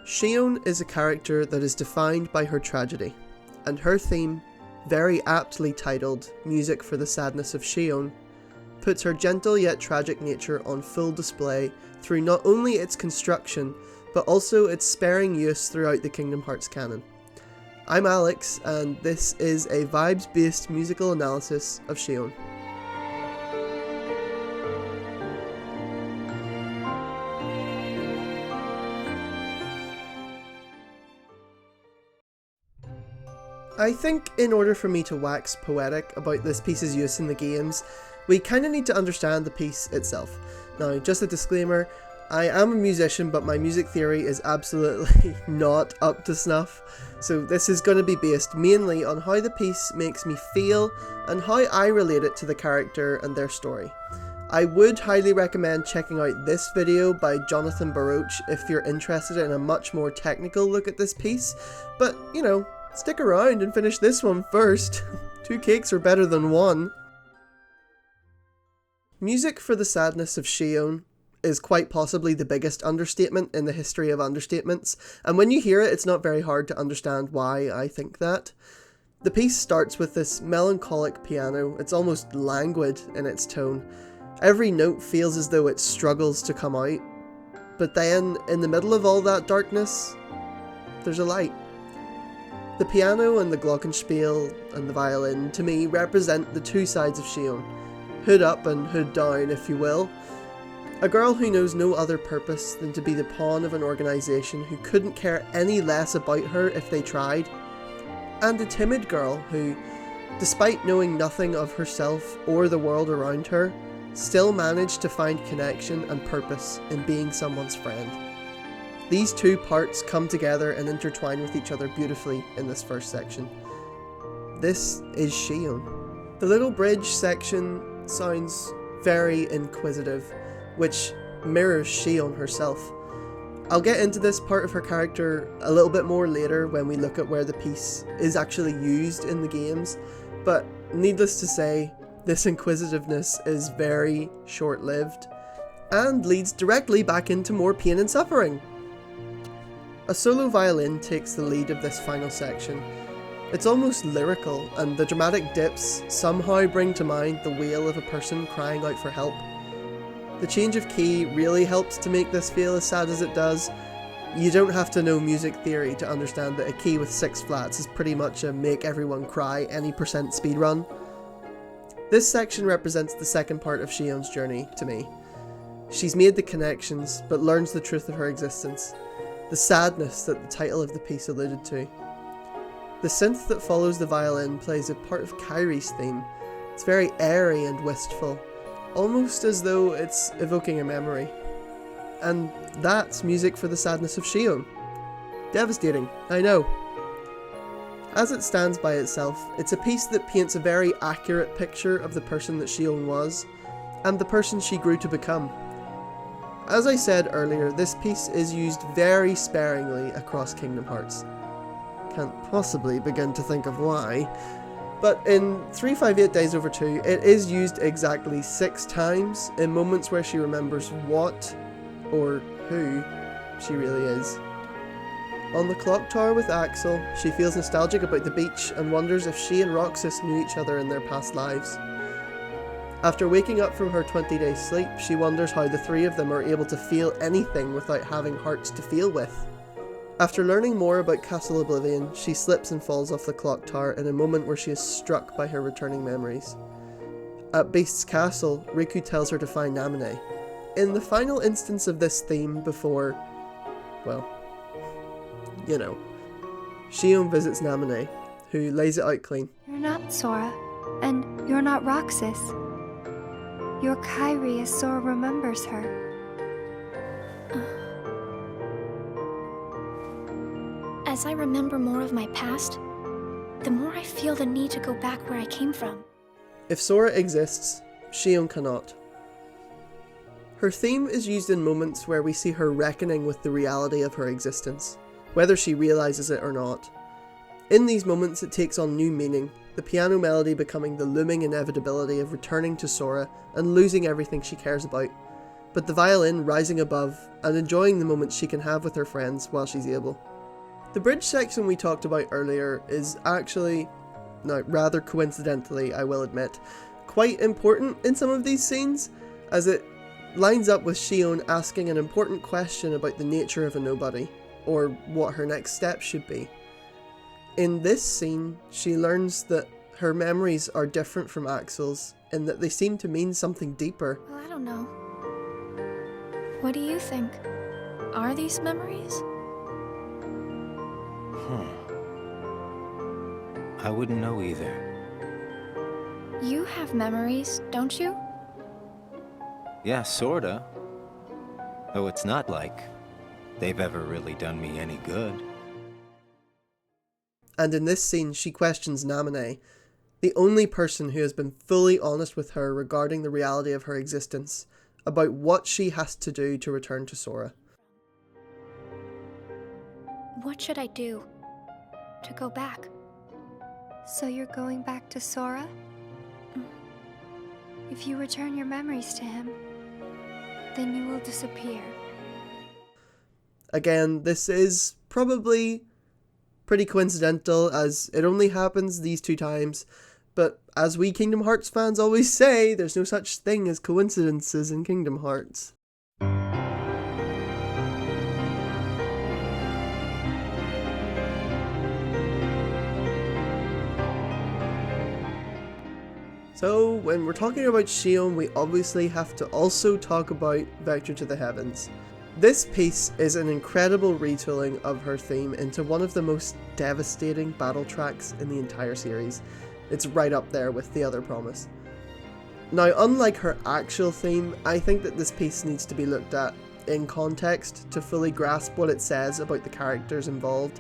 Xion is a character that is defined by her tragedy, and her theme, very aptly titled Music for the Sadness of Xion, puts her gentle yet tragic nature on full display through not only its construction, but also its sparing use throughout the Kingdom Hearts canon. I'm Alex, and this is a vibes-based musical analysis of Xion. I think in order for me to wax poetic about this piece's use in the games, we kinda need to understand the piece itself. Now, just a disclaimer, I am a musician, but my music theory is absolutely not up to snuff, so this is going to be based mainly on how the piece makes me feel and how I relate it to the character and their story. I would highly recommend checking out this video by Jonathan Baroche if you're interested in a much more technical look at this piece, but, you know, stick around and finish this one first. 2 cakes are better than 1. Music for the Sadness of Xion is quite possibly the biggest understatement in the history of understatements, and when you hear it, it's not very hard to understand why I think that. The piece starts with this melancholic piano. It's almost languid in its tone. Every note feels as though it struggles to come out, but then, in the middle of all that darkness, there's a light. The piano and the glockenspiel and the violin, to me, represent the two sides of Xion. Hood up and hood down, if you will. A girl who knows no other purpose than to be the pawn of an organisation who couldn't care any less about her if they tried. And a timid girl who, despite knowing nothing of herself or the world around her, still managed to find connection and purpose in being someone's friend. These two parts come together and intertwine with each other beautifully in this first section. This is Xion. The little bridge section sounds very inquisitive, which mirrors Xion herself. I'll get into this part of her character a little bit more later when we look at where the piece is actually used in the games, but needless to say, this inquisitiveness is very short-lived and leads directly back into more pain and suffering. A solo violin takes the lead of this final section. It's almost lyrical, and the dramatic dips somehow bring to mind the wail of a person crying out for help. The change of key really helps to make this feel as sad as it does. You don't have to know music theory to understand that a key with 6 flats is pretty much a make everyone cry any percent speedrun. This section represents the second part of Xion's journey to me. She's made the connections, but learns the truth of her existence. The sadness that the title of the piece alluded to. The synth that follows the violin plays a part of Kairi's theme. It's very airy and wistful, almost as though it's evoking a memory. And that's music for the sadness of Xion. Devastating, I know. As it stands by itself, it's a piece that paints a very accurate picture of the person that Xion was, and the person she grew to become. As I said earlier, this piece is used very sparingly across Kingdom Hearts. Can't possibly begin to think of why, but in 358 Days Over 2, it is used exactly 6 times in moments where she remembers what, or who, she really is. On the clock tower with Axel, she feels nostalgic about the beach and wonders if she and Roxas knew each other in their past lives. After waking up from her 20-day sleep, she wonders how the 3 of them are able to feel anything without having hearts to feel with. After learning more about Castle Oblivion, she slips and falls off the clock tower in a moment where she is struck by her returning memories. At Beast's Castle, Riku tells her to find Naminé. In the final instance of this theme before, well, you know, Xion visits Naminé, who lays it out clean. You're not Sora, and you're not Roxas. You're Kairi as Sora remembers her. As I remember more of my past, the more I feel the need to go back where I came from. If Sora exists, Xion cannot. Her theme is used in moments where we see her reckoning with the reality of her existence, whether she realises it or not. In these moments it takes on new meaning, the piano melody becoming the looming inevitability of returning to Sora and losing everything she cares about. but the violin rising above and enjoying the moment she can have with her friends while she's able. The bridge section we talked about earlier is actually, now rather coincidentally I will admit, quite important in some of these scenes, as it lines up with Xion asking an important question about the nature of a nobody, or what her next step should be. In this scene, she learns that her memories are different from Axel's, in that they seem to mean something deeper. Well, I don't know. What do you think? Are these memories? I wouldn't know either. You have memories, don't you? Yeah, sorta. Though it's not like they've ever really done me any good. And in this scene, she questions Naminé, the only person who has been fully honest with her regarding the reality of her existence, about what she has to do to return to Sora. What should I do to go back? So you're going back to Sora? If you return your memories to him, then you will disappear. Again, this is probably pretty coincidental, as it only happens these 2 times, but as we Kingdom Hearts fans always say, there's no such thing as coincidences in Kingdom Hearts. So, when we're talking about Xion, we obviously have to also talk about Vector to the Heavens. This piece is an incredible retooling of her theme into one of the most devastating battle tracks in the entire series. It's right up there with The Other Promise. Now, unlike her actual theme, I think that this piece needs to be looked at in context to fully grasp what it says about the characters involved,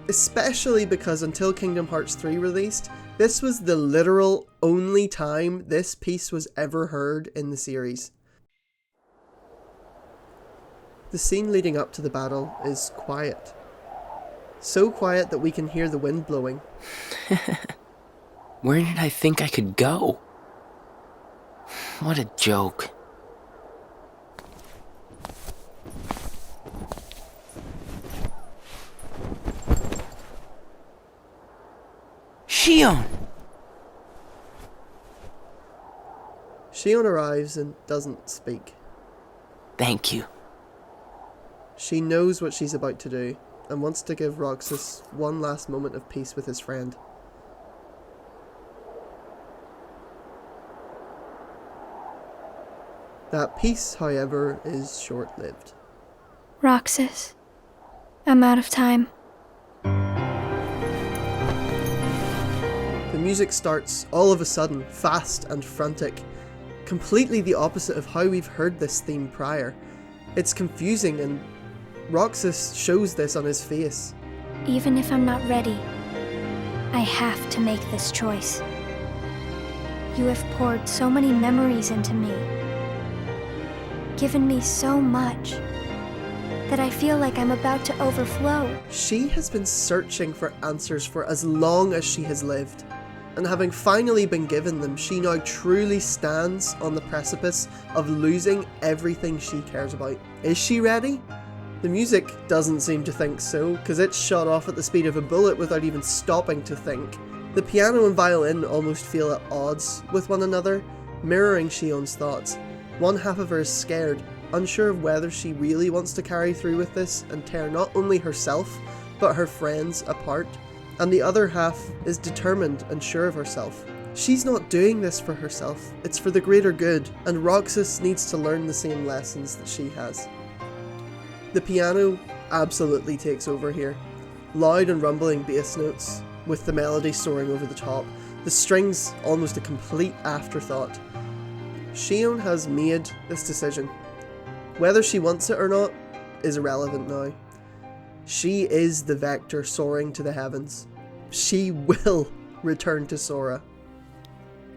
especially because until Kingdom Hearts 3 released, this was the literal only time this piece was ever heard in the series. The scene leading up to the battle is quiet. So quiet that we can hear the wind blowing. Where did I think I could go? What a joke. Xion! Xion arrives and doesn't speak. Thank you. She knows what she's about to do, and wants to give Roxas one last moment of peace with his friend. That peace, however, is short-lived. Roxas, I'm out of time. The music starts all of a sudden, fast and frantic, completely the opposite of how we've heard this theme prior. It's confusing, and Roxas shows this on his face. Even if I'm not ready, I have to make this choice. You have poured so many memories into me, given me so much, that I feel like I'm about to overflow. She has been searching for answers for as long as she has lived, and having finally been given them, she now truly stands on the precipice of losing everything she cares about. Is she ready? The music doesn't seem to think so, because it's shot off at the speed of a bullet without even stopping to think. The piano and violin almost feel at odds with one another, mirroring Xion's thoughts. One half of her is scared, unsure of whether she really wants to carry through with this and tear not only herself, but her friends apart. And the other half is determined and sure of herself. She's not doing this for herself, it's for the greater good, and Roxas needs to learn the same lessons that she has. The piano absolutely takes over here. Loud and rumbling bass notes, with the melody soaring over the top, the strings almost a complete afterthought. Xion has made this decision. Whether she wants it or not is irrelevant now. She is the Vector soaring to the heavens. She will return to Sora.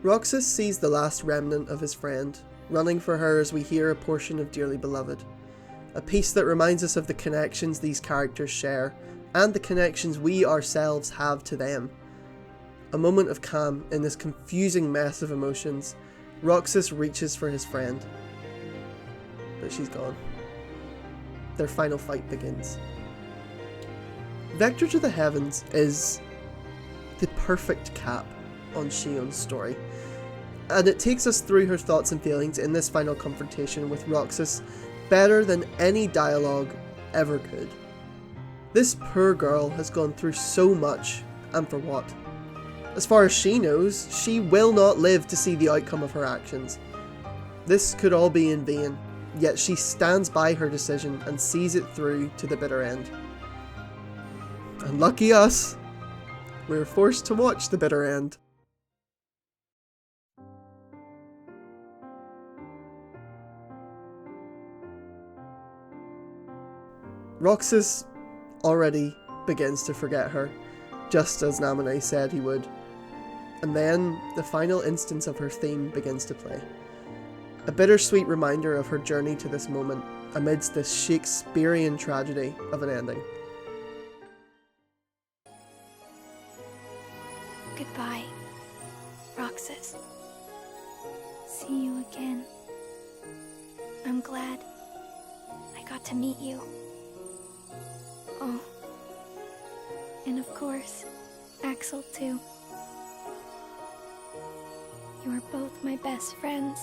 Roxas sees the last remnant of his friend, running for her as we hear a portion of Dearly Beloved. A piece that reminds us of the connections these characters share, and the connections we ourselves have to them. A moment of calm in this confusing mess of emotions, Roxas reaches for his friend. that she's gone. Their final fight begins. Vector to the Heavens is the perfect cap on Xion's story, and it takes us through her thoughts and feelings in this final confrontation with Roxas better than any dialogue ever could. This poor girl has gone through so much, and for what? As far as she knows, she will not live to see the outcome of her actions. This could all be in vain, yet she stands by her decision and sees it through to the bitter end. And lucky us, we're forced to watch the bitter end. Roxas already begins to forget her, just as Naminé said he would. And then the final instance of her theme begins to play. A bittersweet reminder of her journey to this moment amidst this Shakespearean tragedy of an ending. Goodbye, Roxas. See you again. I'm glad I got to meet you. Oh, and of course, Axel too. You are both my best friends.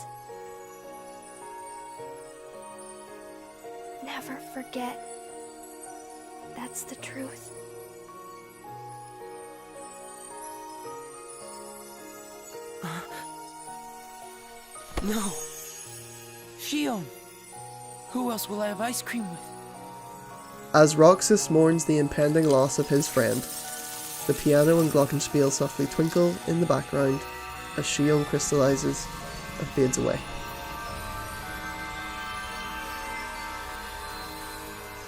Never forget. That's the truth. No. Xion. Who else will I have ice cream with? As Roxas mourns the impending loss of his friend, the piano and glockenspiel softly twinkle in the background as Xion crystallizes and fades away.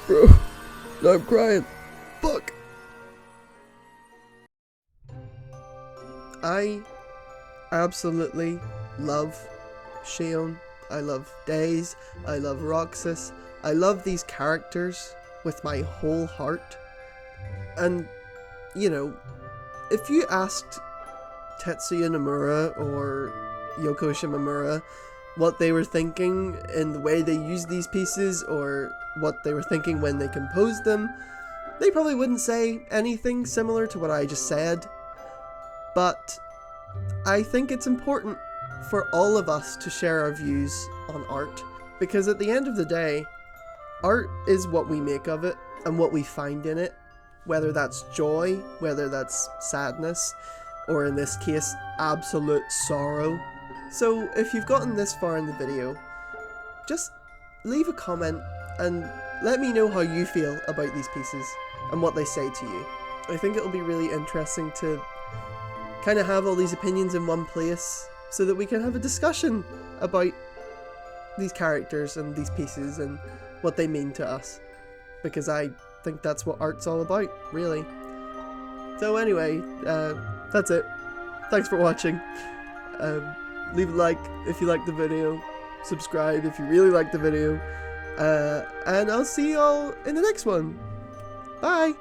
Bro, now I'm crying. Fuck. I absolutely love Xion. I love Days. I love Roxas. I love these characters with my whole heart. And, you know, if you asked Tetsuya Nomura or Yoko Shimomura what they were thinking in the way they used these pieces, or what they were thinking when they composed them, they probably wouldn't say anything similar to what I just said. But I think it's important for all of us to share our views on art, because at the end of the day, art is what we make of it and what we find in it, whether that's joy, whether that's sadness, or in this case, absolute sorrow. So if you've gotten this far in the video, just leave a comment and let me know how you feel about these pieces and what they say to you. I think it'll be really interesting to kind of have all these opinions in one place so that we can have a discussion about these characters and these pieces and what they mean to us, because I think that's what art's all about, really. So anyway, that's it. Thanks for watching. Leave a like if you liked the video, subscribe if you really liked the video, and I'll see you all in the next one. Bye!